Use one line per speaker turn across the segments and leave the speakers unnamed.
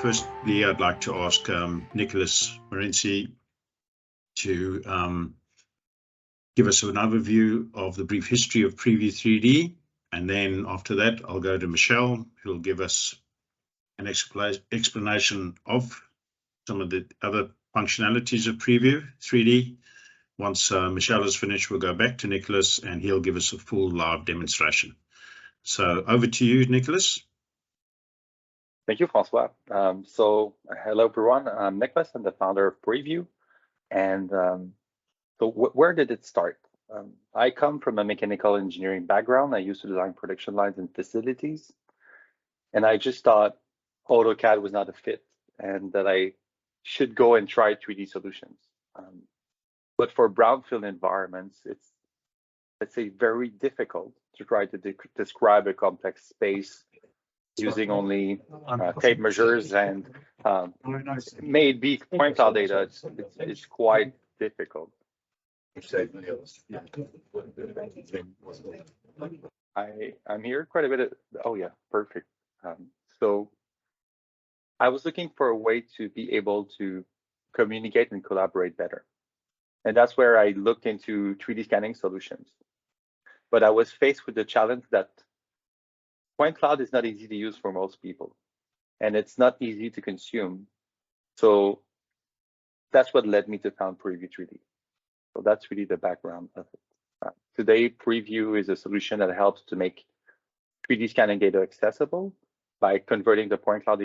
Firstly, I'd like to ask Nicholas Morency to give us an overview of the brief history of Prevu3D, and then after that I'll go to Michelle, who will give us an explanation of some of the other functionalities of Prevu3D. Once Michelle is finished, we'll go back to Nicholas and he'll give us a full live demonstration. So over to you, Nicholas.
Thank you, Francois. Hello, everyone. I'm Nicholas. I'm the founder of Prevu. And where did it start? I come from a mechanical engineering background. I used to design production lines and facilities. And I just thought AutoCAD was not a fit and that I should go and try 3D solutions. But for brownfield environments, it's, let's say, very difficult to try to describe a complex space using only tape measures and maybe point cloud data. It's quite difficult. I'm here quite a bit. Oh yeah, perfect. So I was looking for a way to be able to communicate and collaborate better. And that's where I looked into 3D scanning solutions. But I was faced with the challenge that point cloud is not easy to use for most people, and it's not easy to consume. So that's what led me to found Prevu3D. So that's really the background of it. Today, Prevu is a solution that helps to make 3D scanning data accessible by converting the point cloud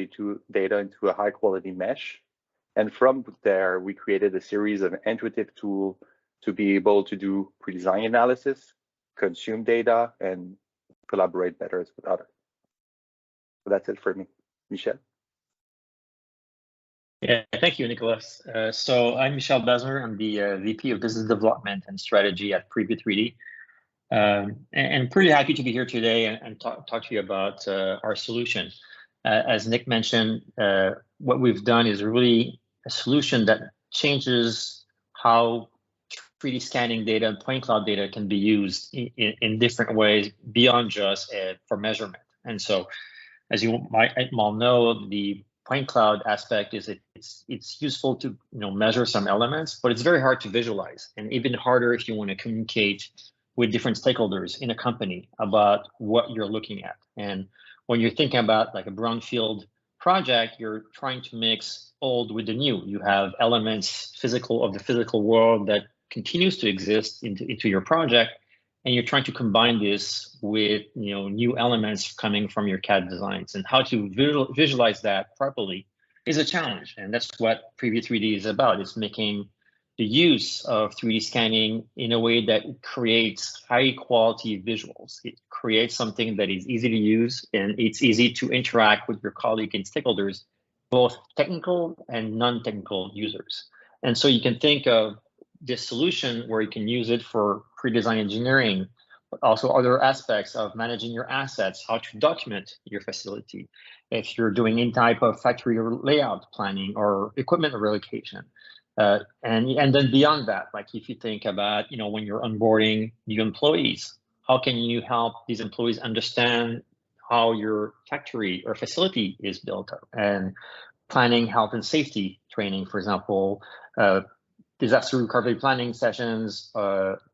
data into a high quality mesh. And from there, we created a series of intuitive tools to be able to do pre-design analysis, consume data, and collaborate better with others. So that's it for me. Michel?
Yeah, thank you, Nicholas. So I'm Michel Bezner. I'm the VP of Business Development and Strategy at Prevu3D. And pretty happy to be here today and talk to you about our solution. As Nick mentioned, what we've done is really a solution that changes how 3D scanning data and point cloud data can be used in different ways beyond just for measurement. And so, as you might all know, the point cloud aspect is it's useful to measure some elements, but it's very hard to visualize, and even harder if you want to communicate with different stakeholders in a company about what you're looking at. And when you're thinking about like a brownfield project, you're trying to mix old with the new. You have elements of the physical world that continues to exist into your project, and you're trying to combine this with new elements coming from your CAD designs. And how to visualize that properly is a challenge, and that's what Prevu3D is about. It's making the use of 3D scanning in a way that creates high quality visuals. It creates something that is easy to use, and it's easy to interact with your colleague and stakeholders, both technical and non-technical users. And so you can think of this solution where you can use it for pre-design engineering, but also other aspects of managing your assets, how to document your facility, if you're doing any type of factory layout planning or equipment relocation. And then beyond that, like if you think about, when you're onboarding new employees, how can you help these employees understand how your factory or facility is built up, and planning health and safety training, for example, disaster recovery planning sessions,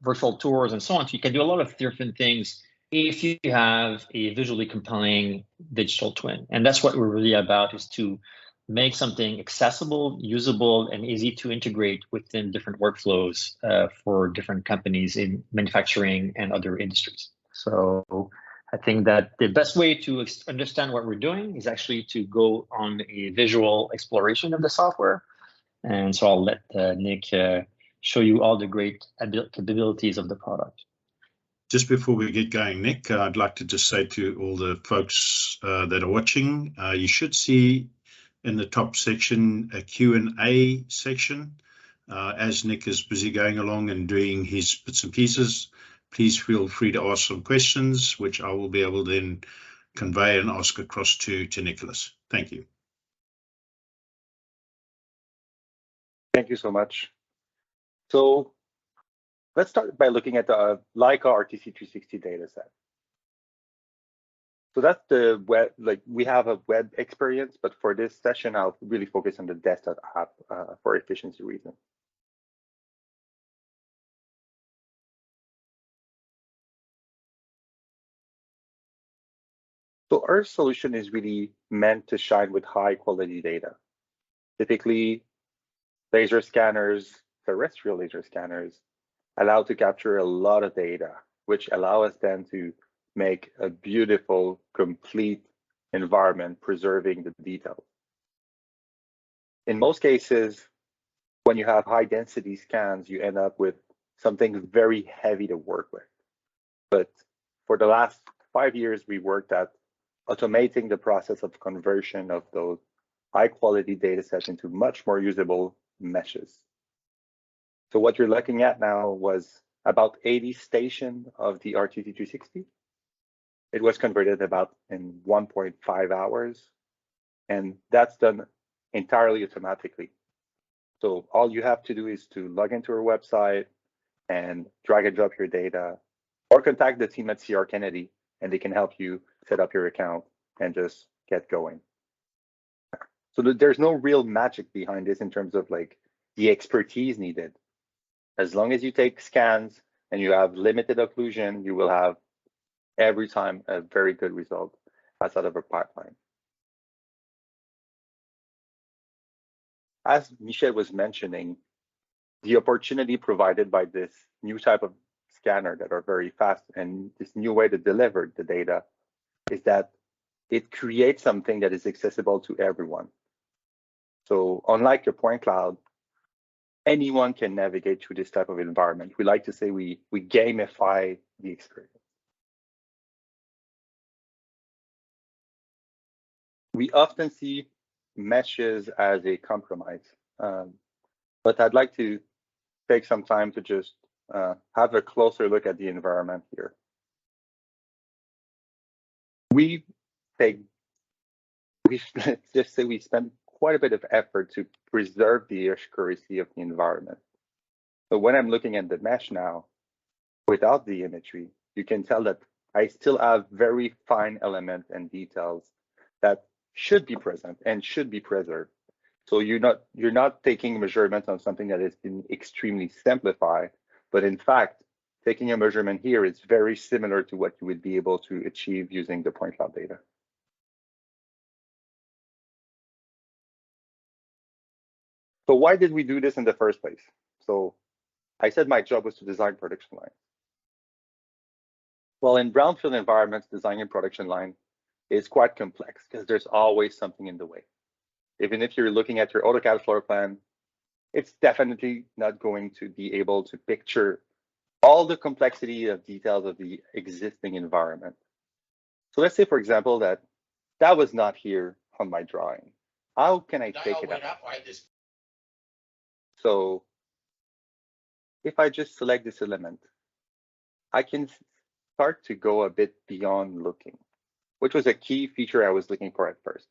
virtual tours, and so on. So you can do a lot of different things if you have a visually compelling digital twin. And that's what we're really about, is to make something accessible, usable, and easy to integrate within different workflows for different companies in manufacturing and other industries. So I think that the best way to understand what we're doing is actually to go on a visual exploration of the software. And so I'll let Nick show you all the great capabilities of the product.
Just before we get going, Nick, I'd like to just say to all the folks that are watching, you should see in the top section a Q&A section. As Nick is busy going along and doing his bits and pieces, please feel free to ask some questions, which I will be able to then convey and ask across to Nicholas. Thank you.
Thank you so much. So let's start by looking at the Leica RTC360 dataset. So that's the web, like we have a web experience, but for this session, I'll really focus on the desktop app for efficiency reasons. So our solution is really meant to shine with high quality data. Typically, laser scanners, terrestrial laser scanners, allow to capture a lot of data, which allow us then to make a beautiful, complete environment, preserving the details. In most cases, when you have high density scans, you end up with something very heavy to work with. But for the last 5 years, we worked at automating the process of conversion of those high quality data sets into much more usable meshes. So what you're looking at now was about 80 stations of the RTT360. It was converted about in 1.5 hours, and that's done entirely automatically. So all you have to do is to log into our website and drag and drop your data, or contact the team at CR Kennedy, and they can help you set up your account and just get going. So there's no real magic behind this in terms of like the expertise needed. As long as you take scans and you have limited occlusion, you will have every time a very good result outside of a pipeline. As Michel was mentioning, the opportunity provided by this new type of scanner that are very fast and this new way to deliver the data is that it creates something that is accessible to everyone. So unlike a point cloud, anyone can navigate through this type of environment. We like to say we gamify the experience. We often see meshes as a compromise, but I'd like to take some time to just have a closer look at the environment here. Let's just say we spend quite a bit of effort to preserve the accuracy of the environment. So when I'm looking at the mesh now, without the imagery, you can tell that I still have very fine elements and details that should be present and should be preserved. So you're not taking measurements on something that has been extremely simplified, but in fact, taking a measurement here is very similar to what you would be able to achieve using the point cloud data. So why did we do this in the first place? So I said my job was to design production lines. Well, in brownfield environments, designing production line is quite complex because there's always something in the way. Even if you're looking at your AutoCAD floor plan, it's definitely not going to be able to picture all the complexity of details of the existing environment. So let's say, for example, that was not here on my drawing. How can I take it out? So if I just select this element, I can start to go a bit beyond looking, which was a key feature I was looking for at first.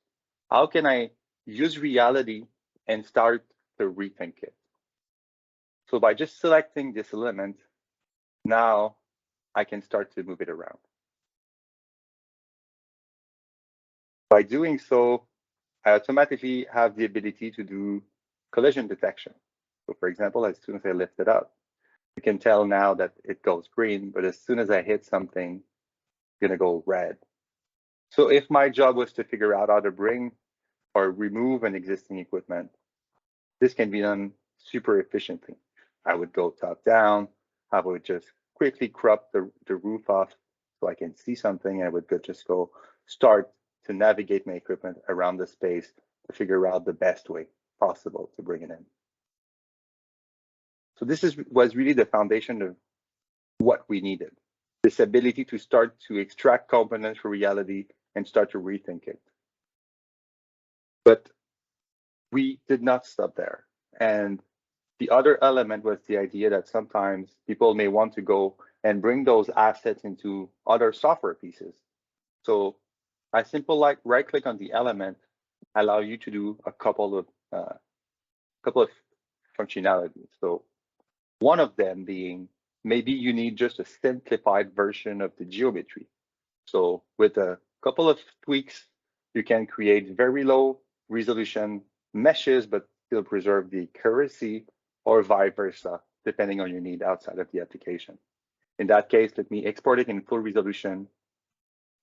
How can I use reality and start to rethink it? So by just selecting this element, now I can start to move it around. By doing so, I automatically have the ability to do collision detection. So for example, as soon as I lift it up, you can tell now that it goes green, but as soon as I hit something, it's gonna go red. So if my job was to figure out how to bring or remove an existing equipment, this can be done super efficiently. I would go top down, I would just quickly crop the roof off so I can see something. I would just go start to navigate my equipment around the space to figure out the best way possible to bring it in. So this was really the foundation of what we needed. This ability to start to extract components from reality and start to rethink it. But we did not stop there. And the other element was the idea that sometimes people may want to go and bring those assets into other software pieces. So a simple right click on the element allow you to do a couple of functionalities. So one of them being maybe you need just a simplified version of the geometry. So with a couple of tweaks, you can create very low resolution meshes, but still preserve the accuracy, or vice versa, depending on your need outside of the application. In that case, let me export it in full resolution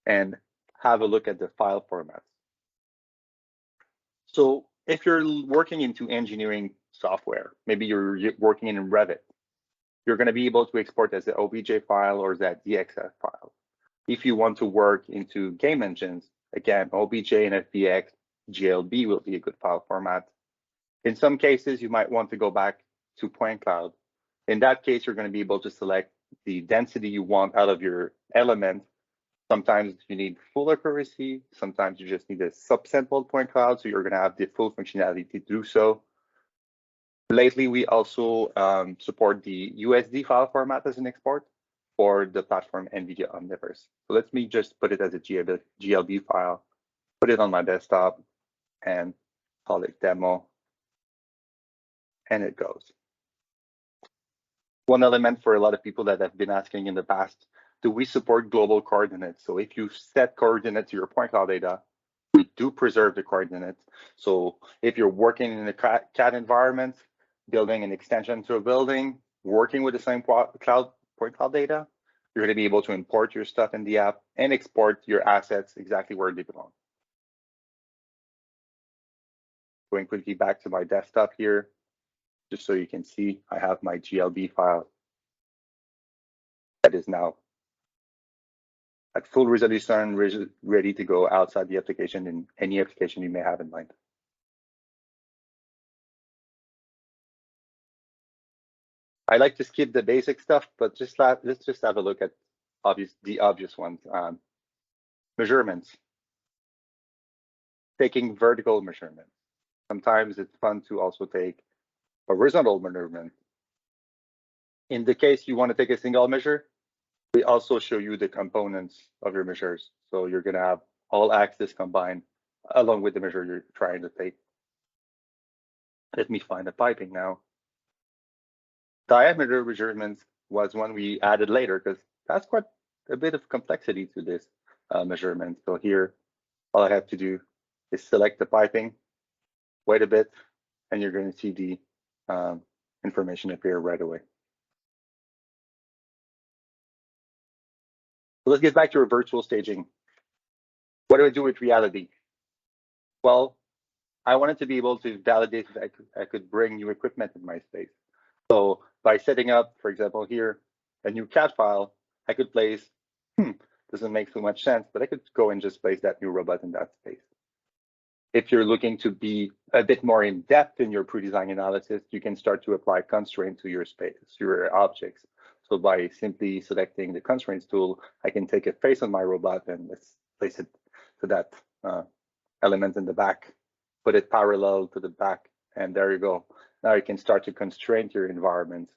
and have a look at the file formats. So if you're working into engineering software, maybe you're working in Revit, you're going to be able to export as an OBJ file or that DXF file. If you want to work into game engines, again, OBJ and FBX, GLB will be a good file format. In some cases, you might want to go back to point cloud. In that case, you're going to be able to select the density you want out of your element. Sometimes you need full accuracy. Sometimes you just need a subsampled point cloud, so you're going to have the full functionality to do so. Lately, we also support the USD file format as an export for the platform NVIDIA Omniverse. So let me just put it as a GLB file, put it on my desktop, and call it demo, and it goes. One element for a lot of people that have been asking in the past, do we support global coordinates? So if you set coordinates to your point cloud data, we do preserve the coordinates. So if you're working in a CAD environment, building an extension to a building, working with the same point cloud data, you're going to be able to import your stuff in the app and export your assets exactly where they belong. Going quickly back to my desktop here, just so you can see, I have my GLB file that is now at full resolution, ready to go outside the application in any application you may have in mind. I like to skip the basic stuff, but let's just have a look at the obvious ones. Measurements. Taking vertical measurements. Sometimes it's fun to also take a horizontal measurement. In the case you want to take a single measure, we also show you the components of your measures. So you're going to have all axes combined along with the measure you're trying to take. Let me find the piping now. Diameter measurements was one we added later because that's quite a bit of complexity to this measurement. So here, all I have to do is select the piping, wait a bit, and you're going to see the information appear right away. So let's get back to our virtual staging. What do I do with reality? Well, I wanted to be able to validate that I could bring new equipment in my space. So by setting up, for example, here, a new CAD file, I could place, doesn't make so much sense, but I could go and just place that new robot in that space. If you're looking to be a bit more in depth in your pre-design analysis, you can start to apply constraints to your space, your objects. So by simply selecting the constraints tool, I can take a face on my robot and let's place it to that element in the back, put it parallel to the back, and there you go. Now you can start to constrain your environment.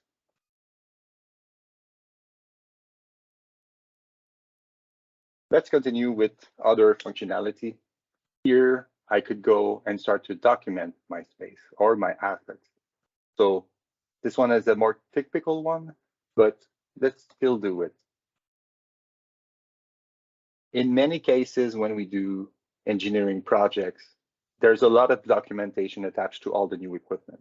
Let's continue with other functionality. Here, I could go and start to document my space or my assets. So this one is a more typical one, but let's still do it. In many cases, when we do engineering projects, there's a lot of documentation attached to all the new equipment.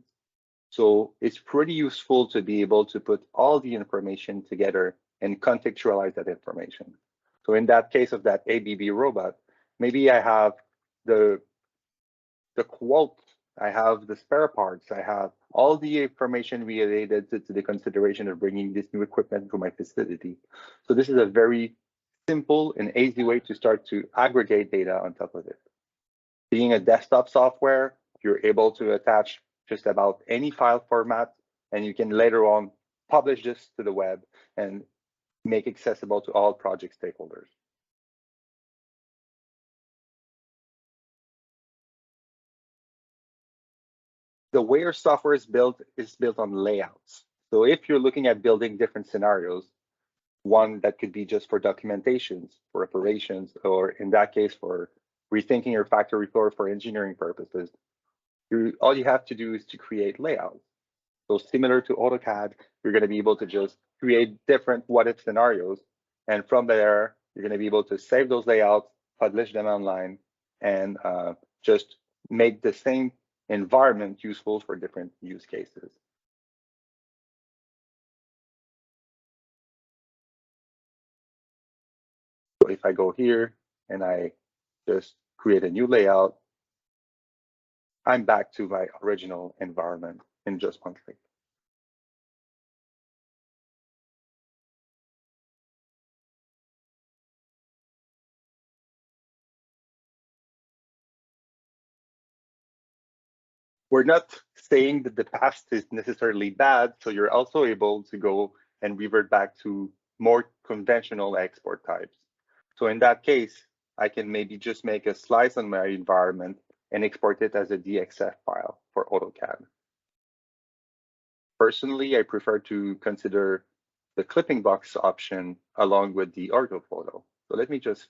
So it's pretty useful to be able to put all the information together and contextualize that information. So in that case of that ABB robot, maybe I have the quote, I have the spare parts, I have all the information related to the consideration of bringing this new equipment to my facility. So this is a very simple and easy way to start to aggregate data on top of it. Being a desktop software, you're able to attach just about any file format, and you can later on publish this to the web and make accessible to all project stakeholders. The way our software is built on layouts. So if you're looking at building different scenarios, one that could be just for documentations, for operations, or in that case, for rethinking your factory floor for engineering purposes, all you have to do is to create layouts. So similar to AutoCAD, you're going to be able to just create different what-if scenarios. And from there, you're going to be able to save those layouts, publish them online, and just make the same environment useful for different use cases. So if I go here and I just create a new layout, I'm back to my original environment in just one click. We're not saying that the past is necessarily bad, so you're also able to go and revert back to more conventional export types. So in that case, I can maybe just make a slice on my environment and export it as a DXF file for AutoCAD. Personally, I prefer to consider the clipping box option along with the orthophoto. So let me just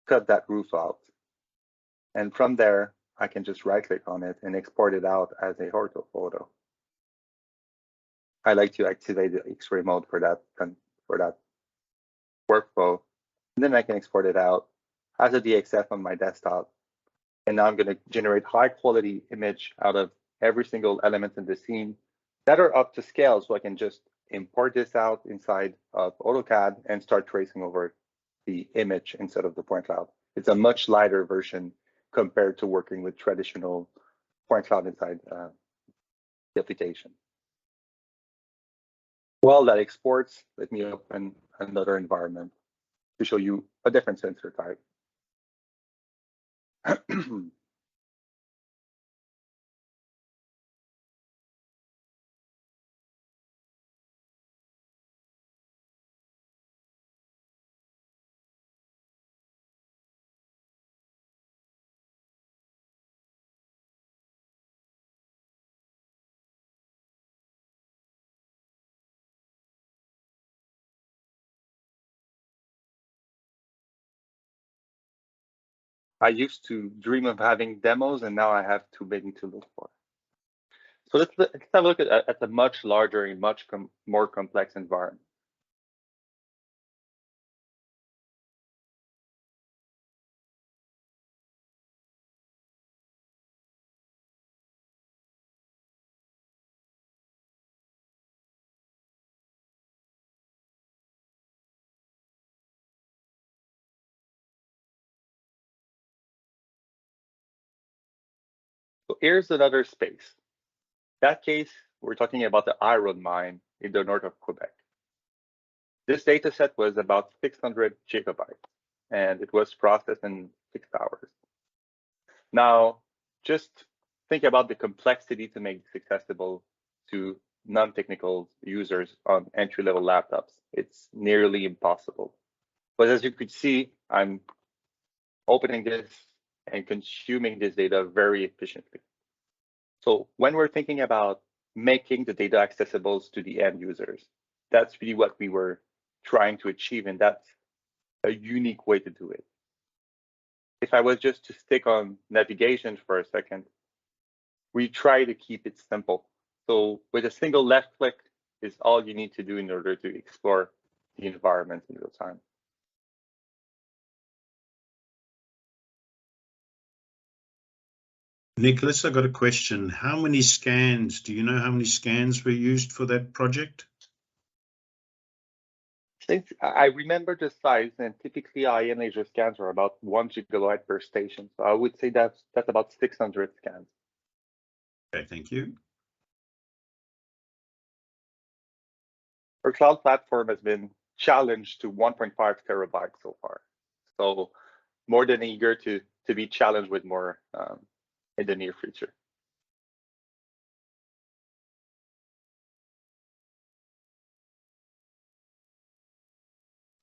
cut that roof out. And from there, I can just right click on it and export it out as a orthophoto. I like to activate the X-ray mode for that workflow. And then I can export it out as a DXF on my desktop. And now I'm going to generate high quality image out of every single element in the scene that are up to scale. So I can just import this out inside of AutoCAD and start tracing over the image instead of the point cloud. It's a much lighter version compared to working with traditional point cloud inside the application. While that exports, let me open another environment to show you a different sensor type. I used to dream of having demos, and now I have too many to look for. So let's have a look at a much larger and much more complex environment. So here's another space. In that case, we're talking about the iron mine in the north of Quebec. This data set was about 600 gigabytes, and it was processed in 6 hours. Now, just think about the complexity to make this accessible to non-technical users on entry-level laptops. It's nearly impossible. But as you could see, I'm opening this and consuming this data very efficiently. So when we're thinking about making the data accessible to the end users, that's really what we were trying to achieve, and that's a unique way to do it. If I was just to stick on navigation for a second, we try to keep it simple. So with a single left click is all you need to do in order to explore the environment in real time.
Nicholas, I got a question. How many scans, do you know how many scans were used for that project?
I remember the size, and typically IM laser scans are about 1 gigabyte per station. So I would say that's about 600 scans.
Okay, thank you.
Our cloud platform has been challenged to 1.5 terabytes so far. So more than eager to be challenged with more in the near future.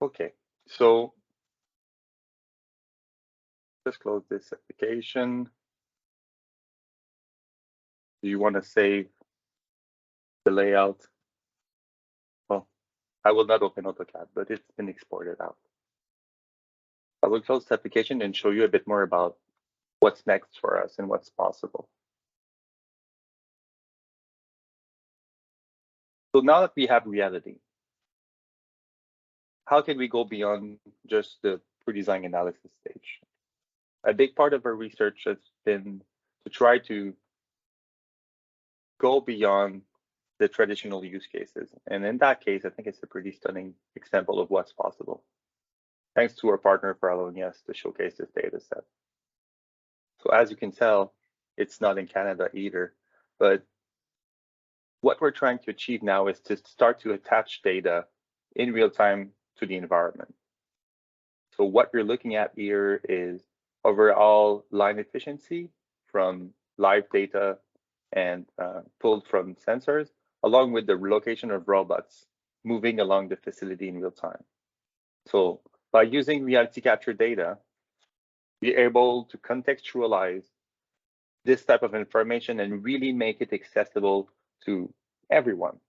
Okay, so let's close this application. Do you want to save the layout? Well, I will not open AutoCAD, but it's been exported out. I will close the application and show you a bit more about what's next for us and what's possible. So now that we have reality, how can we go beyond just the for design analysis stage. A big part of our research has been to try to go beyond the traditional use cases. And in that case, I think it's a pretty stunning example of what's possible. Thanks to our partner for allowing us to showcase this data set. So as you can tell, it's not in Canada either, but what we're trying to achieve now is to start to attach data in real time to the environment. So what you're looking at here is overall line efficiency from live data and pulled from sensors, along with the location of robots moving along the facility in real time. So by using reality capture data, we're able to contextualize this type of information and really make it accessible to everyone,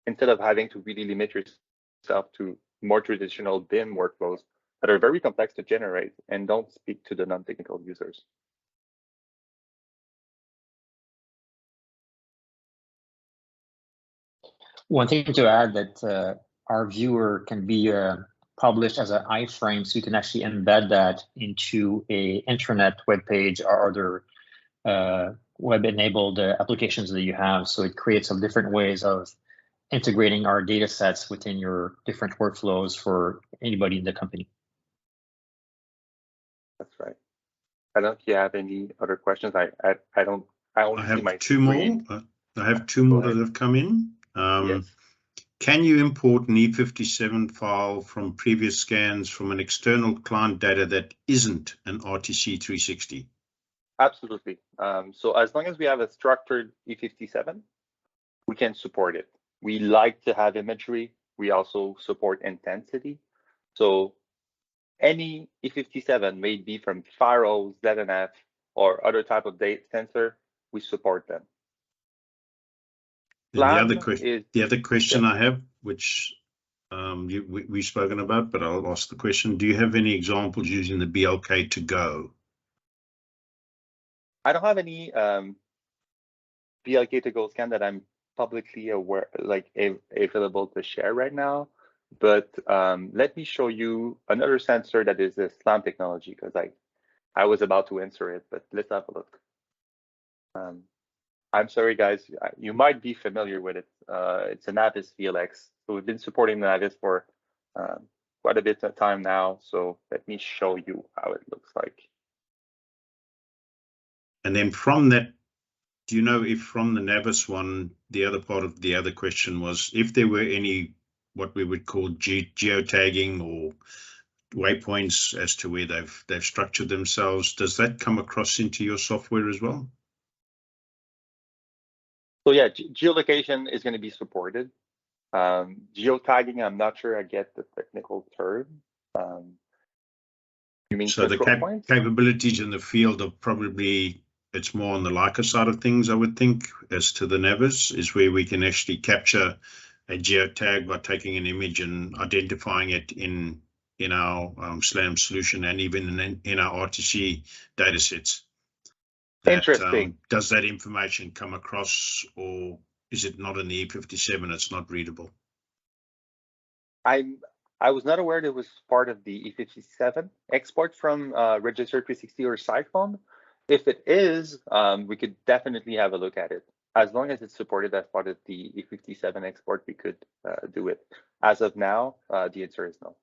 instead of having to really limit yourself to more traditional BIM workflows that are very complex to generate and don't speak to the non-technical users.
One thing to add that our viewer can be published as an iframe, so you can actually embed that into a intranet web page or other web-enabled applications that you have. So it creates some different ways of integrating our data sets within your different workflows for anybody in the company.
That's right. I don't know if you have any other questions. I don't. I only see my
two
screen.
more. I have two more that have come in.
Yes.
Can you import an E57 file from previous scans from an external client data that isn't an RTC 360?
Absolutely. So as long as we have a structured E57, we can support it. We like to have imagery. We also support intensity. So any E57 may be from FARO, ZNF, or other type of data sensor, we support them.
The other question I have, which we've spoken about, but I'll ask the question, do you have any examples using the BLK to go?
I don't have any BLK to go scan that I'm publicly aware, like available to share right now. But let me show you another sensor that is a SLAM technology, because I was about to answer it, but let's have a look. I'm sorry, guys, you might be familiar with it. It's a Navis VLX. So we've been supporting Navis for quite a bit of time now. So let me show you how it looks like.
And then from that, do you know if from the Navis one, the other part of the other question was if there were any, what we would call geotagging or waypoints as to where they've structured themselves, does that come across into your software as well?
So yeah, geolocation is going to be supported. Geotagging, I'm not sure I get the technical term. You mean
so the
points?
capabilities in the field are probably, it's more on the Leica side of things, I would think, as to the Navis, is where we can actually capture a geotag by taking an image and identifying it in our SLAM solution and even in our RTC data sets.
Interesting.
Does that information come across, or is it not in the E57? It's not readable.
I was not aware that it was part of the E57 export from Register 360 or Cyclone. If it is, we could definitely have a look at it. As long as it's supported as part of the E57 export, we could do it. As of now, the answer is no.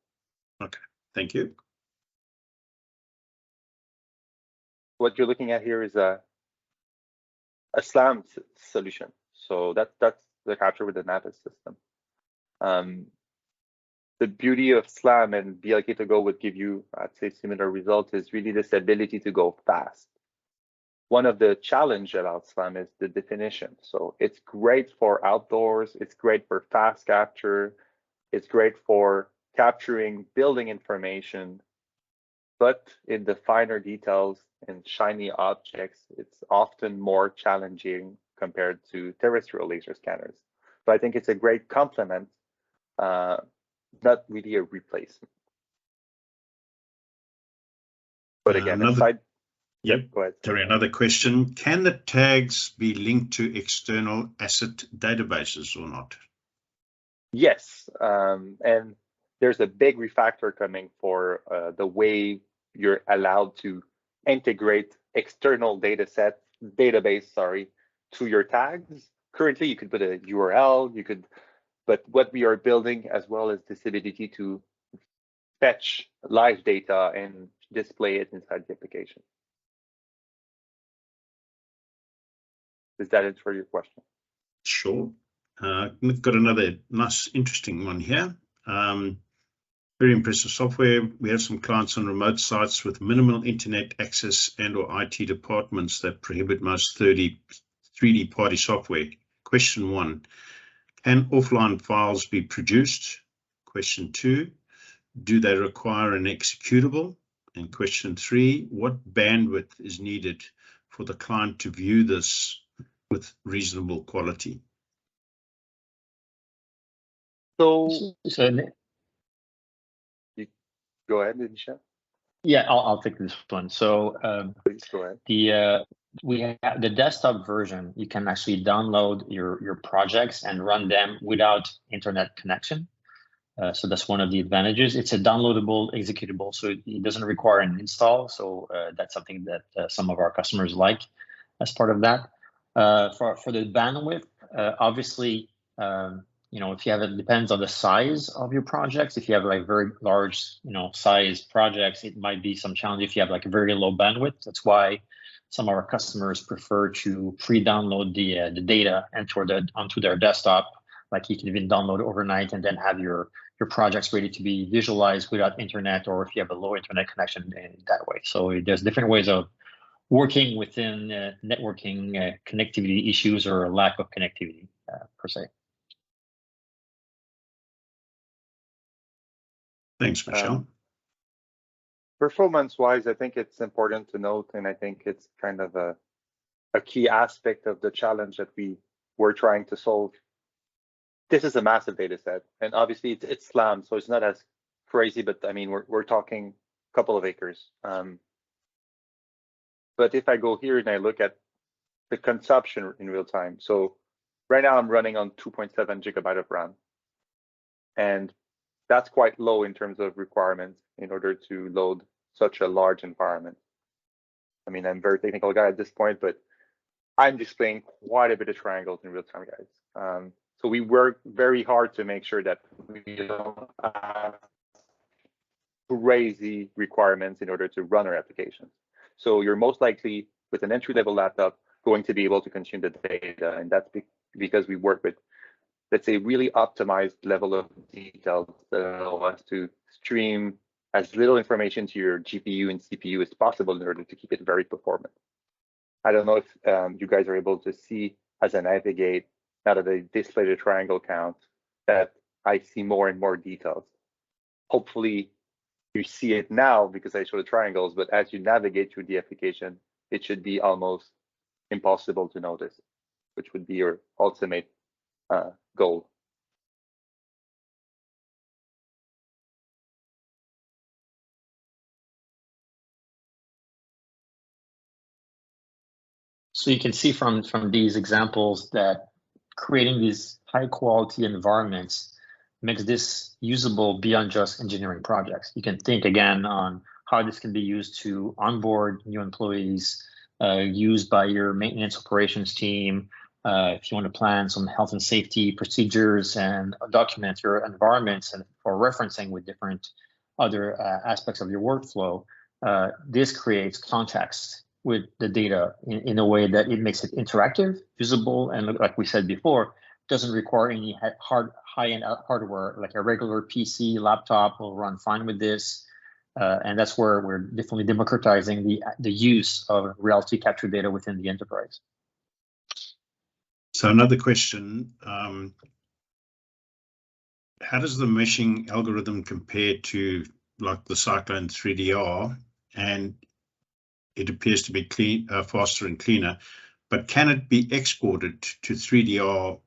Okay, thank you.
What you're looking at here is a SLAM solution. So that's the capture with the Navis system. The beauty of SLAM and BLK to go would give you, I'd say, similar results is really this ability to go fast. One of the challenge about SLAM is the definition. So it's great for outdoors. It's great for fast capture. It's great for capturing building information. But in the finer details and shiny objects, it's often more challenging compared to terrestrial laser scanners. So I think it's a great complement, not really a replacement. But again, aside.
Yep.
Go ahead.
Sorry, another question. Can the tags be linked to external asset databases or not?
Yes, and there's a big refactor coming for the way you're allowed to integrate external database, to your tags. Currently, you could put a URL, but what we are building as well is this ability to fetch live data and display it inside the application. Does that answer your question?
Sure. We've got another nice, interesting one here. Very impressive software. We have some clients on remote sites with minimal internet access and/or IT departments that prohibit most 3D party software. Question 1, can offline files be produced? Question 2, do they require an executable? And question 3, what bandwidth is needed for the client to view this with reasonable quality?
So go ahead, Michel.
Yeah, I'll take this one. So
please go ahead.
We have the desktop version. You can actually download your projects and run them without internet connection. So that's one of the advantages. It's a downloadable executable, so it doesn't require an install. So that's something that some of our customers like as part of that. For the bandwidth, obviously, if you have, it depends on the size of your projects. If you have like very large, size projects, it might be some challenge if you have like a very low bandwidth. That's why some of our customers prefer to pre-download the data onto their desktop. Like you can even download overnight and then have your projects ready to be visualized without internet, or if you have a low internet connection that way. So there's different ways of working within networking connectivity issues or lack of connectivity per se.
Thanks, Michel.
Performance-wise, I think it's important to note, and I think it's kind of a key aspect of the challenge that we were trying to solve. This is a massive data set, and obviously it's SLAM, so it's not as crazy, but I mean, we're talking a couple of acres. But if I go here and I look at the consumption in real time, so right now I'm running on 2.7 gigabyte of RAM, and that's quite low in terms of requirements in order to load such a large environment. I mean, I'm a very technical guy at this point, but I'm displaying quite a bit of triangles in real time, guys. So we work very hard to make sure that we don't have crazy requirements in order to run our applications. So you're most likely, with an entry-level laptop, going to be able to consume the data, and that's because we work with, let's say, really optimized level of details that allow us to stream as little information to your GPU and CPU as possible in order to keep it very performant. I don't know if you guys are able to see as I navigate, now that I display the triangle count, that I see more and more details. Hopefully you see it now because I show the triangles, but as you navigate through the application, it should be almost impossible to notice, which would be your ultimate goal.
So you can see from these examples that creating these high quality environments makes this usable beyond just engineering projects. You can think again on how this can be used to onboard new employees, used by your maintenance operations team. If you want to plan some health and safety procedures and document your environments and for referencing with different other aspects of your workflow, this creates context with the data in a way that it makes it interactive, usable, and like we said before, doesn't require any high-end hardware. Like a regular PC, laptop will run fine with this. And that's where we're definitely democratizing the use of reality capture data within the enterprise.
So another question, how does the meshing algorithm compare to like the Cyclone 3DR? And it appears to be faster and cleaner, but can it be exported to 3DR,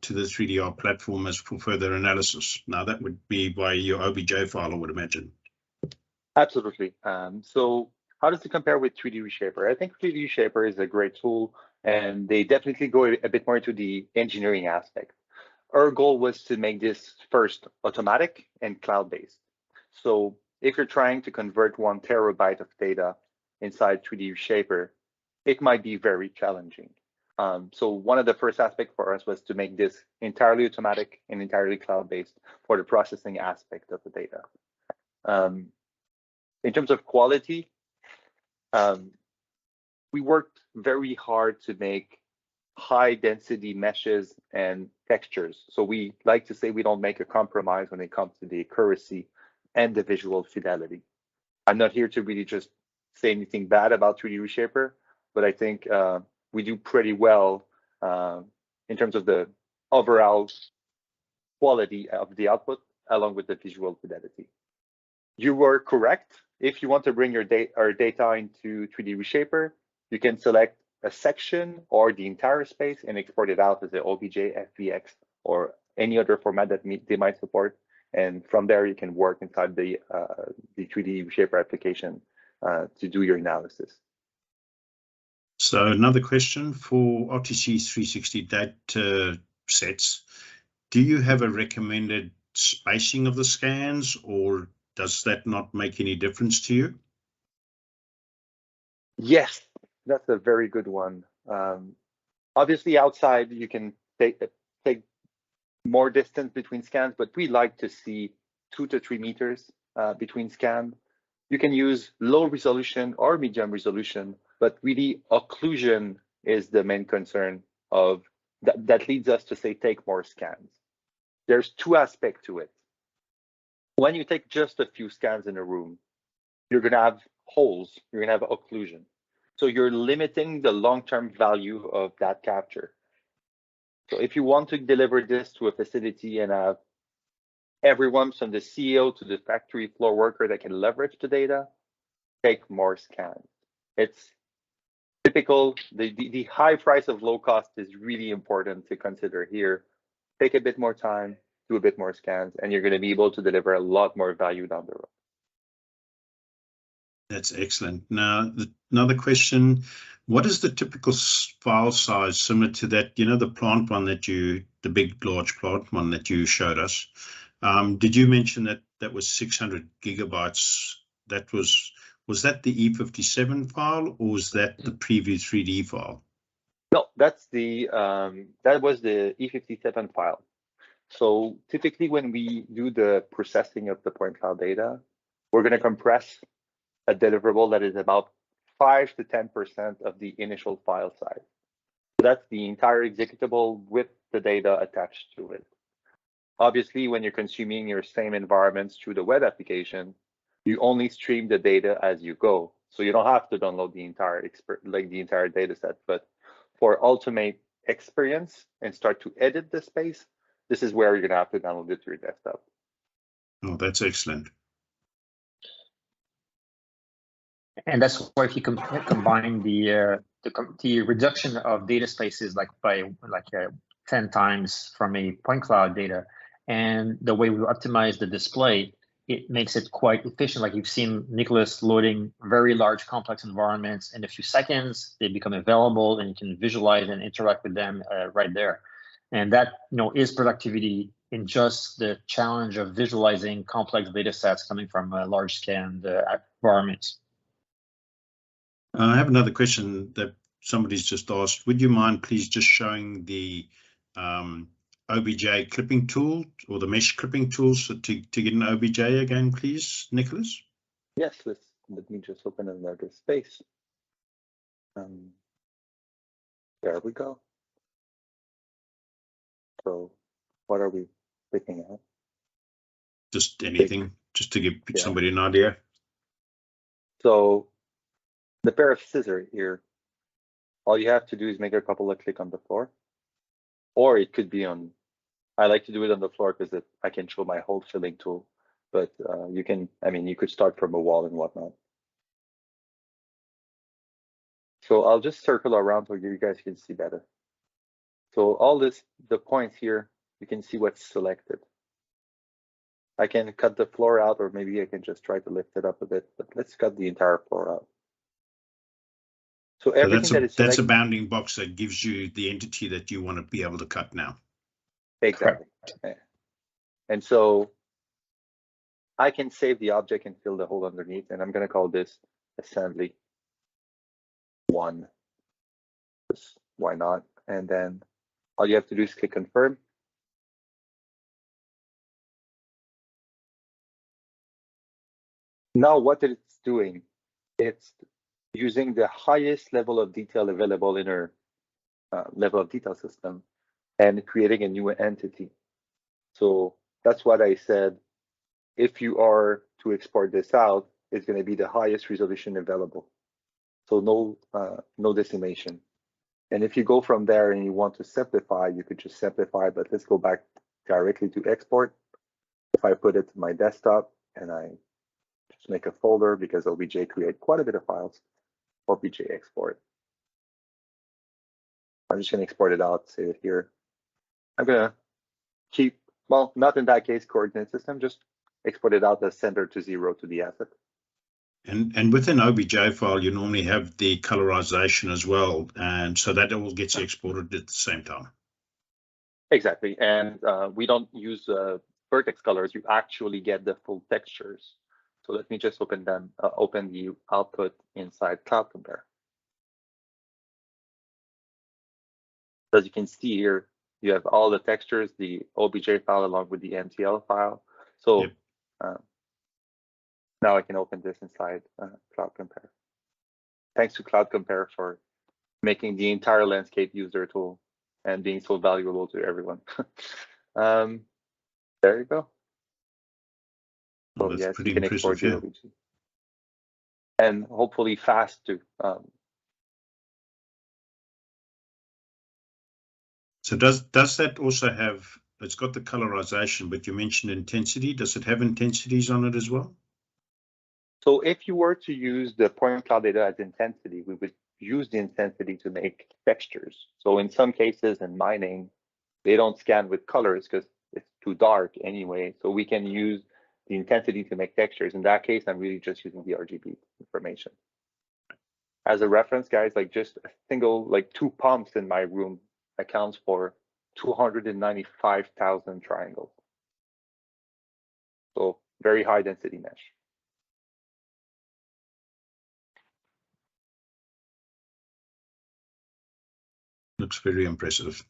to the 3DR platform as for further analysis? Now that would be by your OBJ file, I would imagine.
Absolutely. So how does it compare with 3D Reshaper? I think 3D Reshaper is a great tool, and they definitely go a bit more into the engineering aspect. our goal was to make this first automatic and cloud-based. So if you're trying to convert 1 terabyte of data inside 3D Shaper, it might be very challenging. So one of the first aspects for us was to make this entirely automatic and entirely cloud-based for the processing aspect of the data. In terms of quality, we worked very hard to make high density meshes and textures. So we like to say we don't make a compromise when it comes to the accuracy and the visual fidelity. I'm not here to really just say anything bad about 3D Reshaper, but I think we do pretty well in terms of the overall quality of the output along with the visual fidelity. You were correct. If you want to bring your data into 3D Reshaper, you can select a section or the entire space and export it out as an OBJ, FBX, or any other format that they might support. And from there, you can work inside the 3D Reshaper application to do your analysis.
So another question for RTC 360 data sets. Do you have a recommended spacing of the scans, or does that not make any difference to you?
Yes, that's a very good one. Obviously, outside you can take more distance between scans, but we like to see 2 to 3 meters between scans. You can use low resolution or medium resolution, but really occlusion is the main concern of that leads us to say take more scans. There's 2 aspects to it. When you take just a few scans in a room, you're going to have holes, you're going to have occlusion. So you're limiting the long-term value of that capture. So if you want to deliver this to a facility and have everyone from the CEO to the factory floor worker that can leverage the data, take more scans. It's typical. The high price of low cost is really important to consider here. Take a bit more time, do a bit more scans, and you're going to be able to deliver a lot more value down the road.
That's excellent. Now, another question, what is the typical file size similar to that, the plant one that the big, large plant one that you showed us? Did you mention that was 600 gigabytes? Was that the E57 file, or was that the Prevu3D file?
No, that's that was the E57 file. So typically when we do the processing of the point cloud data, we're going to compress a deliverable that is about 5 to 10% of the initial file size. So that's the entire executable with the data attached to it. Obviously, when you're consuming your same environments through the web application, you only stream the data as you go. So you don't have to download the entire data set. But for ultimate experience and start to edit the space, this is where you're going to have to download it to your desktop.
Oh, that's excellent.
And that's why if you combine the reduction of data spaces by 10 times from a point cloud data, and the way we optimize the display, it makes it quite efficient. Like you've seen Nicholas loading very large complex environments in a few seconds, they become available and you can visualize and interact with them right there. And that is productivity in just the challenge of visualizing complex data sets coming from large scanned environments.
I have another question that somebody's just asked. Would you mind please just showing the OBJ clipping tool or the mesh clipping tools to get an OBJ again, please, Nicholas?
Yes, let me just open another space. There we go. So what are we picking at?
Just anything, just to give somebody an idea.
So the pair of scissors here, all you have to do is make a couple of clicks on the floor, or it could be on, I like to do it on the floor because I can show my whole filling tool, but you could start from a wall and whatnot. So I'll just circle around so you guys can see better. So all the points here, you can see what's selected. I can cut the floor out, or maybe I can just try to lift it up a bit, but let's cut the entire floor out. So everything
that's a bounding box that gives you the entity that you want to be able to cut now.
Exactly. And so I can save the object and fill the hole underneath, and I'm going to call this assembly 1. Just why not? And then all you have to do is click confirm. Now what it's doing, it's using the highest level of detail available in our level of detail system and creating a new entity. So that's what I said. If you are to export this out, it's going to be the highest resolution available. So no decimation. And if you go from there and you want to simplify, you could just simplify, but let's go back directly to export. If I put it to my desktop and I just make a folder, because OBJ create quite a bit of files, OBJ export. I'm just going to export it out, save it here. I'm going to keep, well, not in that case, coordinate system, just export it out as center to 0 to the asset.
And within OBJ file, you normally have the colorization as well. And so that all gets exported at the same time.
Exactly. And we don't use vertex colors. You actually get the full textures. So let me just open them, open the output inside Cloud Compare. As you can see here, you have all the textures, the OBJ file along with the MTL file. So
Yep.
Now I can open this inside Cloud Compare. Thanks to Cloud Compare for making the entire landscape user tool and being so valuable to everyone. There you go.
Oh,
So
that's
yes,
pretty
you can
impressive,
export your
yeah.
OBJ. And hopefully fast too.
So does that also have, it's got the colorization, but you mentioned intensity. Does it have intensities on it as well?
So if you were to use the point cloud data as intensity, we would use the intensity to make textures. So in some cases in mining, they don't scan with colors because it's too dark anyway. So we can use the intensity to make textures. In that case, I'm really just using the RGB information. As a reference, guys, like just a single, like 2 pumps in my room accounts for 295,000 triangles. So very high density mesh.
Looks very impressive.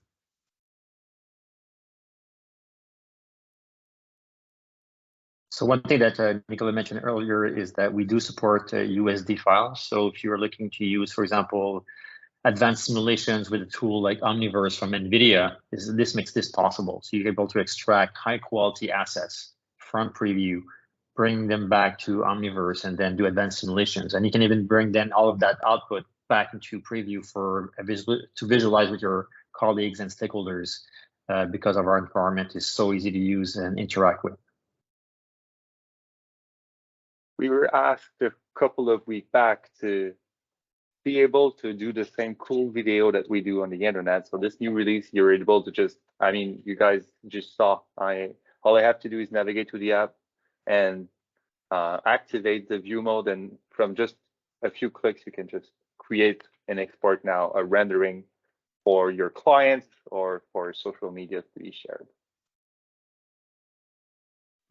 So one thing that Nicola mentioned earlier is that we do support USD files. So if you're looking to use, for example, advanced simulations with a tool like Omniverse from NVIDIA, this makes this possible. So you're able to extract high quality assets from Preview, bring them back to Omniverse, and then do advanced simulations. And you can even bring then all of that output back into Preview for to visualize with your colleagues and stakeholders because of our environment is so easy to use and interact with.
We were asked a couple of weeks back to be able to do the same cool video that we do on the internet. So this new release, you're able to just, I mean, you guys just saw, all I have to do is navigate to the app and activate the view mode. And from just a few clicks, you can just create and export now a rendering for your clients or for social media to be shared.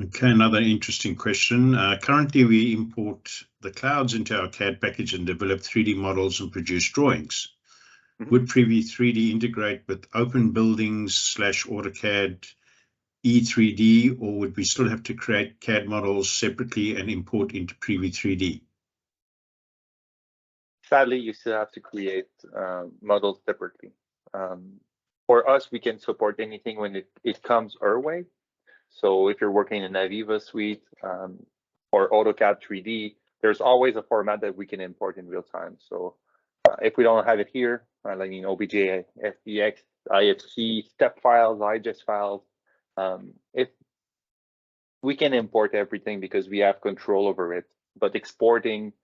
Okay, another interesting question. Currently, we import the clouds into our CAD package and develop 3D models and produce drawings. Mm-hmm. Would Prevu3D integrate with Open Buildings / AutoCAD E3D, or would we still have to create CAD models separately and import into Prevu3D?
Sadly, you still have to create models separately. For us, we can support anything when it comes our way. So if you're working in Aviva Suite or AutoCAD 3D, there's always a format that we can import in real time. So if we don't have it here, I mean OBJ, SDX, IFC, step files, IGES files, if we can import everything because we have control over it, but exporting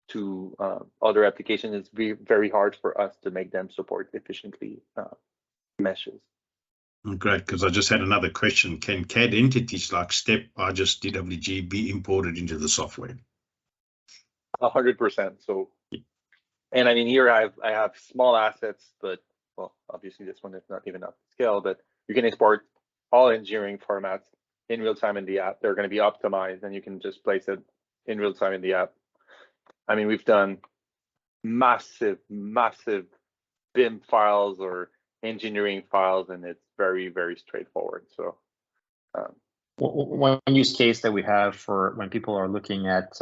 to other applications is very hard for us to make them support efficiently meshes.
Great, because I just had another question. Can CAD entities like STEP, IGES, DWG be imported into the software?
100%. So, and I mean, here I have small assets, but well, obviously this one is not even up to scale, but you can export all engineering formats in real time in the app. They're going to be optimized, and you can just place it in real time in the app. I mean, we've done massive BIM files or engineering files, and it's very, very straightforward. So
one use case that we have for when people are looking at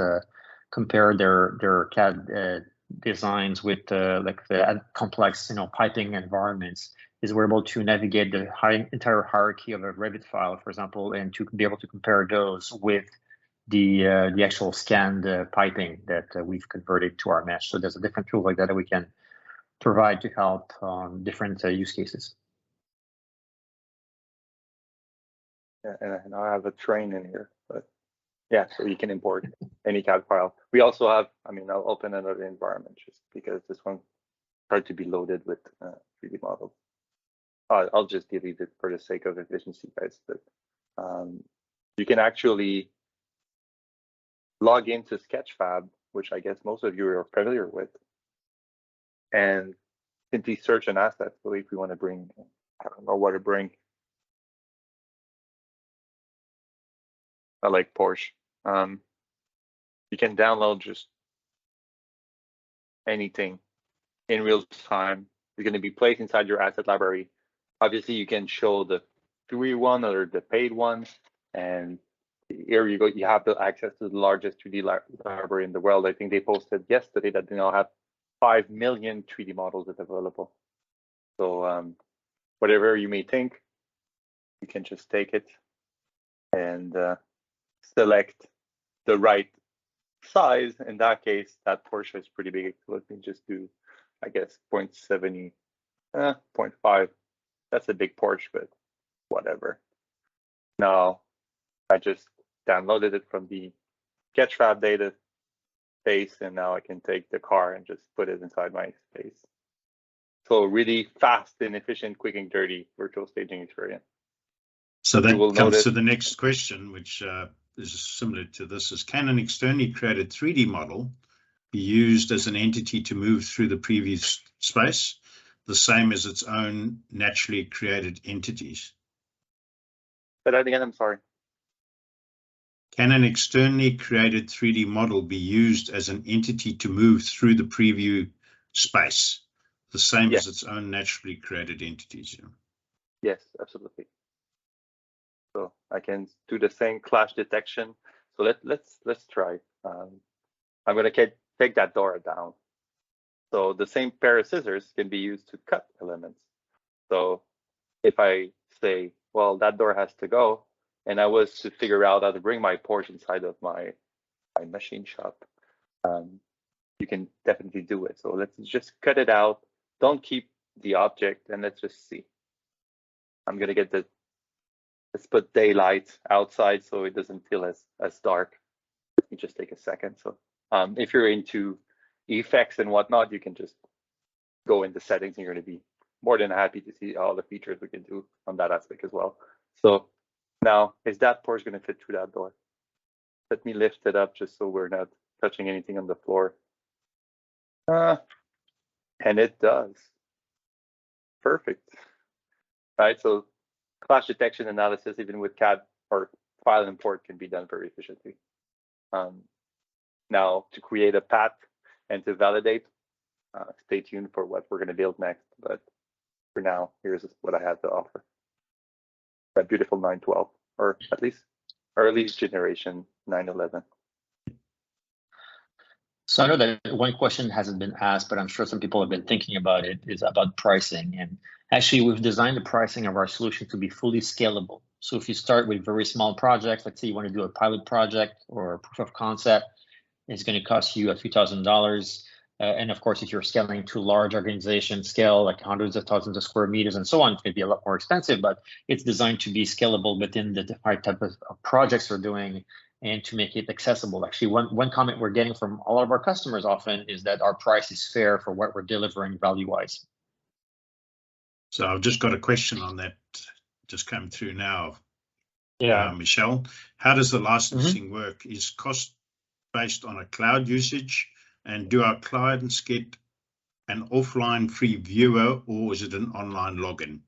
compare their CAD designs with like the complex, piping environments, is we're able to navigate the entire hierarchy of a Revit file, for example, and to be able to compare those with the actual scanned piping that we've converted to our mesh. So there's a different tool like that we can provide to help on different use cases.
Yeah, and I have a train in here, but yeah, so you can import any CAD file. We also have, I mean, I'll open another environment just because this one's hard to be loaded with 3D models. I'll just delete it for the sake of efficiency, guys. But you can actually log into Sketchfab, which I guess most of you are familiar with, and simply search an asset. So if we want to bring, I don't know what to bring. I like Porsche. You can download just anything in real time. It's going to be placed inside your asset library. Obviously, you can show the free one or the paid one, and here you go. You have the access to the largest 3D library in the world. I think they posted yesterday that they now have 5 million 3D models available. So whatever you may think, you can just take it and select the right size. In that case, that Porsche is pretty big. So let me just do, I guess, 0.70, 0.5. That's a big Porsche, but whatever. Now, I just downloaded it from the Sketchfab database, and now I can take the car and just put it inside my space. So really fast and efficient, quick and dirty virtual staging experience.
So that comes to the next question, which is similar to this: is can an externally created 3D model be used as an entity to move through the previous space, the same as its own naturally created entities?
Say that again, I'm sorry.
Can an externally created 3D model be used as an entity to move through the preview space, the same as its own naturally created entities?
Yes, absolutely. So I can do the same clash detection. So let's try. I'm going to take that door down. So the same pair of scissors can be used to cut elements. So if I say, well, that door has to go, and I was to figure out how to bring my Porsche inside of my machine shop, you can definitely do it. So let's just cut it out. Don't keep the object, and let's just see. I'm going to get let's put daylight outside so it doesn't feel as dark. Let me just take a second. So if you're into effects and whatnot, you can just go into settings, and you're going to be more than happy to see all the features we can do on that aspect as well. So now, is that Porsche going to fit through that door? Let me lift it up just so we're not touching anything on the floor. And it does. Perfect. Right, so clash detection analysis, even with CAD or file import, can be done very efficiently. Now, to create a path and to validate, stay tuned for what we're going to build next. But for now, here's what I have to offer. That beautiful 912, or at least early generation 911.
So I know that one question hasn't been asked, but I'm sure some people have been thinking about it, is about pricing. And actually, we've designed the pricing of our solution to be fully scalable. So if you start with very small projects, let's say you want to do a pilot project or a proof of concept, it's going to cost you a few $1,000s. And of course, if you're scaling to large organization scale, like hundreds of thousands of square meters and so on, it's going to be a lot more expensive, but it's designed to be scalable within the right type of projects we're doing and to make it accessible. Actually, one comment we're getting from all of our customers often is that our price is fair for what we're delivering value-wise.
So I've just got a question on that, just come through now.
Yeah,
Michelle, how does the licensing work? Is cost based on a cloud usage? And do our clients get an offline free viewer, or is it an online login?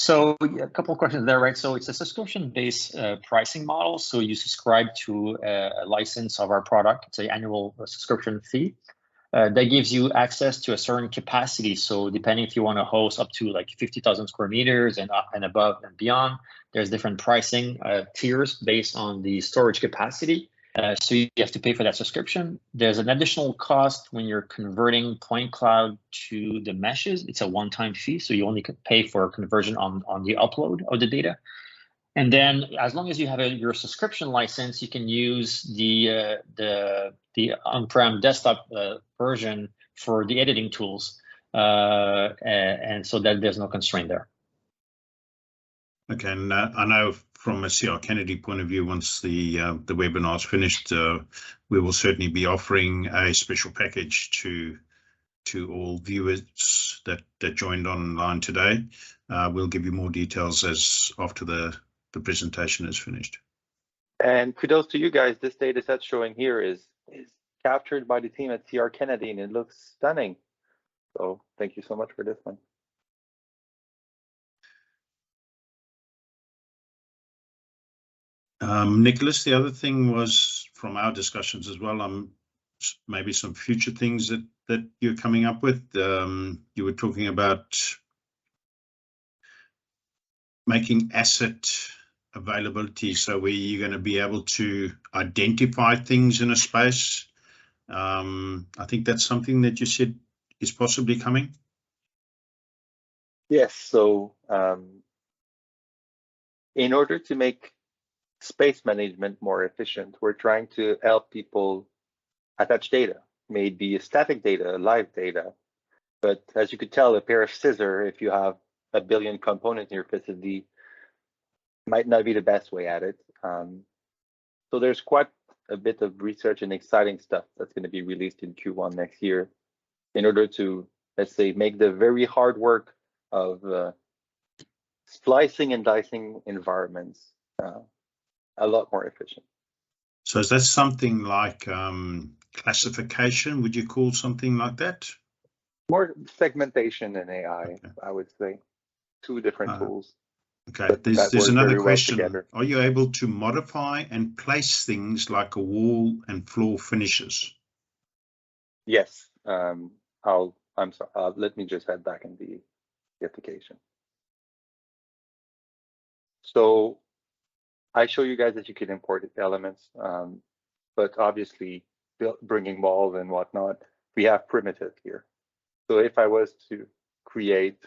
So a couple of questions there, right? So it's a subscription-based pricing model. So you subscribe to a license of our product. It's an annual subscription fee that gives you access to a certain capacity. So depending if you want to host up to like 50,000 square meters and above and beyond, there's different pricing tiers based on the storage capacity. So you have to pay for that subscription. There's an additional cost when you're converting point cloud to the meshes. It's a one-time fee, so you only pay for conversion on the upload of the data. And then, as long as you have your subscription license, you can use the on-prem desktop version for the editing tools, and so that there's no constraint there.
Okay, and I know from a CR Kennedy point of view, once the webinar is finished, we will certainly be offering a special package to all viewers that joined online today. We'll give you more details after the presentation is finished.
And kudos to you guys. This data set showing here is captured by the team at CR Kennedy, and it looks stunning. So thank you so much for this one.
Nicholas, the other thing was from our discussions as well, maybe some future things that you're coming up with. You were talking about making asset availability, so where you're going to be able to identify things in a space. I think that's something that you said is possibly coming.
Yes, so in order to make space management more efficient, we're trying to help people attach data, maybe a static data, live data. But as you could tell, a pair of scissors, if you have a billion components in your facility, might not be the best way at it. So there's quite a bit of research and exciting stuff that's going to be released in Q1 next year in order to, let's say, make the very hard work of splicing and dicing environments a lot more efficient.
So is that something like classification? Would you call something like that?
More segmentation in AI, okay. I would say. Two different tools.
Okay, there's another question. Are you able to modify and place things like a wall and floor finishes?
Yes. I'm sorry. Let me just head back in the application. So I show you guys that you can import elements, but obviously bringing walls and whatnot, we have primitive here. So if I was to create,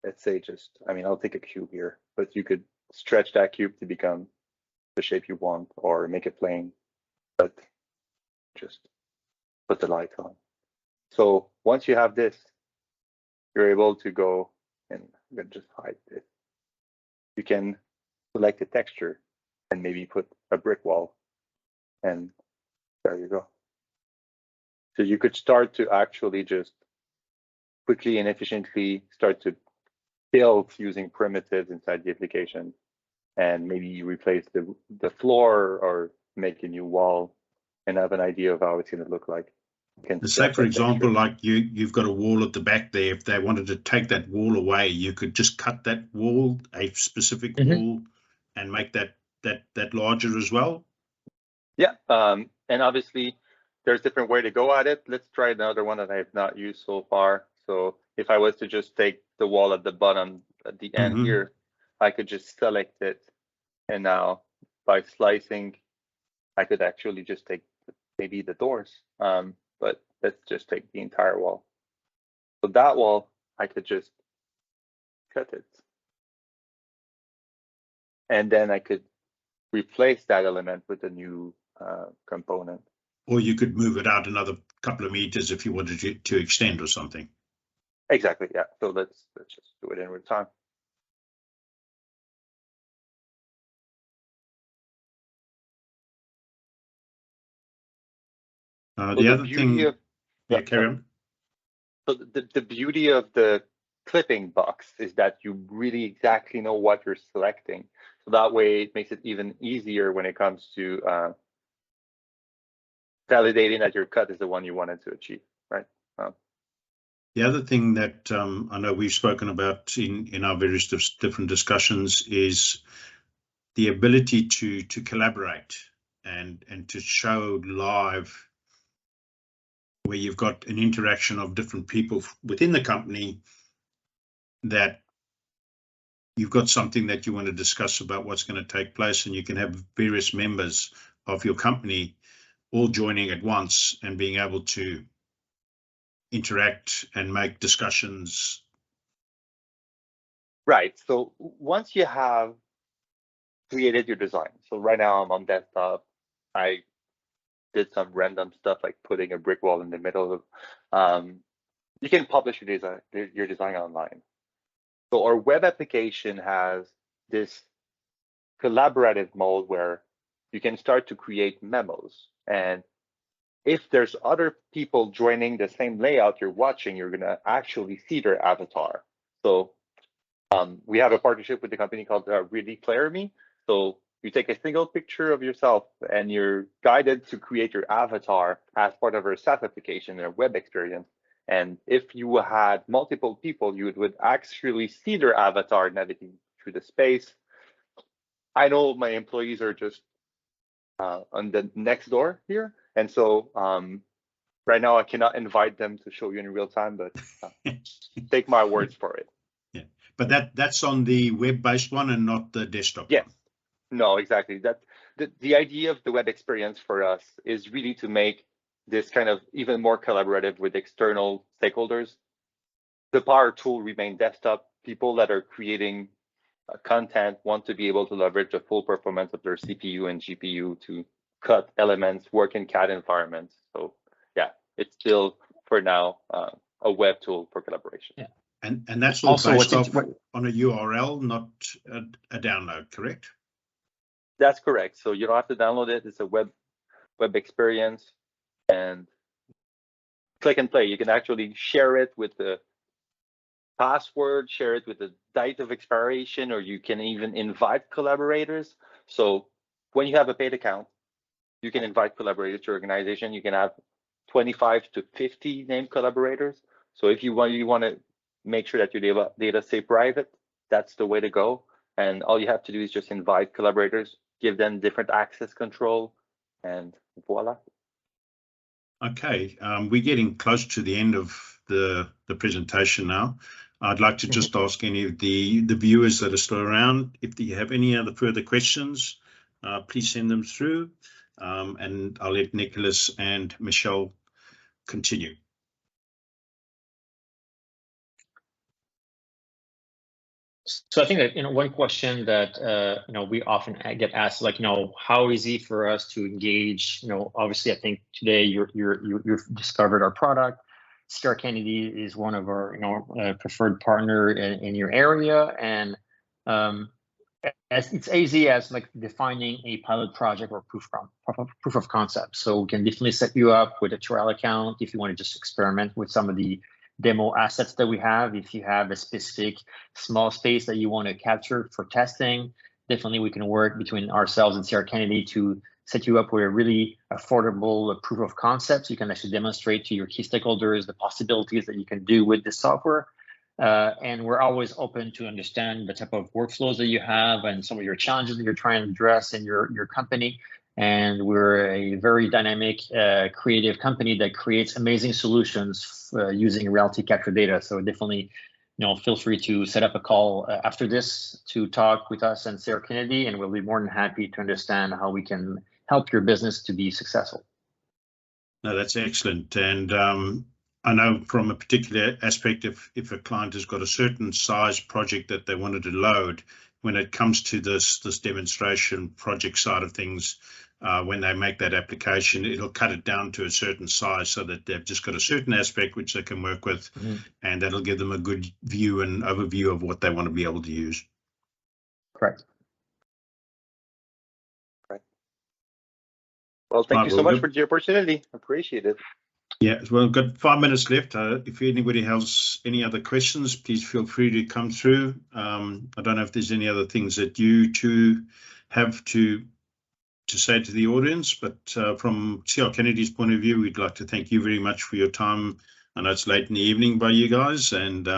let's say I'll take a cube here, but you could stretch that cube to become the shape you want or make it plain, but just put the light on. So once you have this, you're able to go, and I'm gonna just hide this. You can select a texture and maybe put a brick wall, and there you go. So you could start to actually just quickly and efficiently start to build using primitives inside the application, and maybe you replace the floor or make a new wall and have an idea of how it's going to look like.
Say, for example, like you've got a wall at the back there. If they wanted to take that wall away, you could just cut that wall, a specific wall, and make that larger as well.
Yeah, and obviously there's different way to go at it. Let's try another one that I have not used so far. So if I was to just take the wall at the bottom, at the end here, I could just select it. And now by slicing, I could actually just take maybe the doors, but let's just take the entire wall. So that wall, I could just cut it. And then I could replace that element with a new component.
Or you could move it out another couple of meters if you wanted to extend or something.
Exactly, yeah. So let's just do it in real time.
The other thing, carry on.
So the beauty of the clipping box is that you really exactly know what you're selecting. So that way it makes it even easier when it comes to validating that your cut is the one you wanted to achieve, right?
The other thing that I know we've spoken about in our various different discussions is the ability to collaborate and to show live where you've got an interaction of different people within the company, that you've got something that you want to discuss about what's going to take place, and you can have various members of your company all joining at once and being able to interact and make discussions.
Right. So once you have created your design, so right now I'm on desktop, I did some random stuff like putting a brick wall in the middle of, you can publish your design online. So our web application has this collaborative mode where you can start to create memos. And if there's other people joining the same layout you're watching, you're gonna actually see their avatar. So we have a partnership with a company called Declare Me. So you take a single picture of yourself and you're guided to create your avatar as part of our SaaS application and web experience. And if you had multiple people, you would actually see their avatar navigating through the space. I know my employees are just on the next door here. And so right now I cannot invite them to show you in real time, but take my words for it.
Yeah, but that's on the web-based one and not the desktop
yes.
one.
No, exactly. That the idea of the web experience for us is really to make this kind of even more collaborative with external stakeholders. The Power Tool remain desktop. People that are creating content want to be able to leverage the full performance of their CPU and GPU to cut elements, work in CAD environments. So yeah, it's still for now a web tool for collaboration.
Yeah.
And that's all
Also,
based off on a URL, not a download, correct?
That's correct. So you don't have to download it. It's a web experience, and click and play. You can actually share it with the password, share it with the date of expiration, or you can even invite collaborators. So when you have a paid account, you can invite collaborators to your organization. You can have 25 to 50 named collaborators. So if you want to make sure that your data stay private, that's the way to go. And all you have to do is just invite collaborators, give them different access control, and voila.
Okay, we're getting close to the end of the presentation now. I'd like to just ask any of the viewers that are still around, if you have any other further questions, please send them through, and I'll let Nicholas and Michelle continue.
So I think that one question that we often get asked, like how easy for us to engage. Obviously, I think today you've discovered our product. Sierra Kennedy is one of our preferred partner in your area, and as it's easy as like defining a pilot project or proof of concept. So we can definitely set you up with a trial account if you want to just experiment with some of the demo assets that we have. If you have a specific small space that you want to capture for testing, definitely we can work between ourselves and Sierra Kennedy to set you up with a really affordable proof of concept. So you can actually demonstrate to your key stakeholders the possibilities that you can do with this software. And we're always open to understand the type of workflows that you have and some of your challenges that you're trying to address in your company. And we're a very dynamic, creative company that creates amazing solutions using reality capture data. So definitely, feel free to set up a call after this to talk with us and Sierra Kennedy, and we'll be more than happy to understand how we can help your business to be successful.
No, that's excellent. And I know from a particular aspect, if a client has got a certain size project that they wanted to load, when it comes to this demonstration project side of things, when they make that application, it'll cut it down to a certain size so that they've just got a certain aspect which they can work with, and that'll give them a good view and overview of what they want to be able to use.
Correct.
Well, thank you so much for the opportunity. Appreciate it.
Yeah, well, we've got 5 minutes left. If anybody has any other questions, please feel free to come through. I don't know if there's any other things that you two have to say to the audience, but from Sierra Kennedy's point of view, we'd like to thank you very much for your time I know it's late in the evening by you guys, and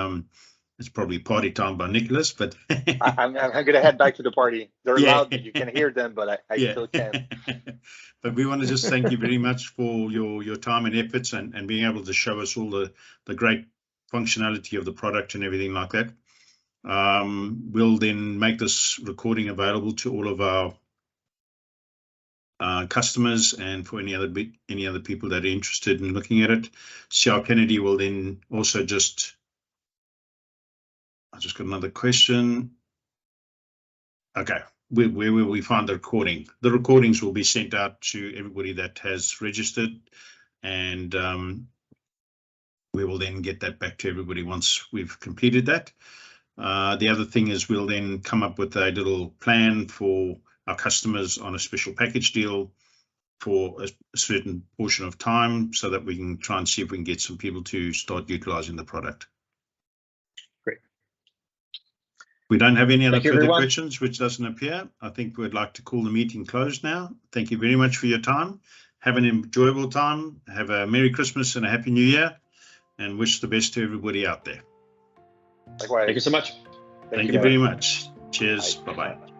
it's probably party time by Nicholas, but
I'm going to head back to the party. They're
Yeah.
loud, but you can hear them, but I still can't.
But we want to just thank you very much for your time and efforts and being able to show us all the great functionality of the product and everything like that. We'll then make this recording available to all of our customers and for any other people that are interested in looking at it. CR Kennedy will then also I just got another question. Okay, where will we find the recording? The recordings will be sent out to everybody that has registered, and we will then get that back to everybody once we've completed that. The other thing is we'll then come up with a little plan for our customers on a special package deal for a certain portion of time so that we can try and see if we can get some people to start utilizing the product.
Great.
We don't have any other
Thank you,
further
everyone.
questions, which doesn't appear. I think we'd like to call the meeting closed now. Thank you very much for your time. Have an enjoyable time. Have a Merry Christmas and a Happy New Year, and wish the best to everybody out there.
Likewise.
Thank you so much.
Thank you very much. Cheers.
Bye.
Bye-bye.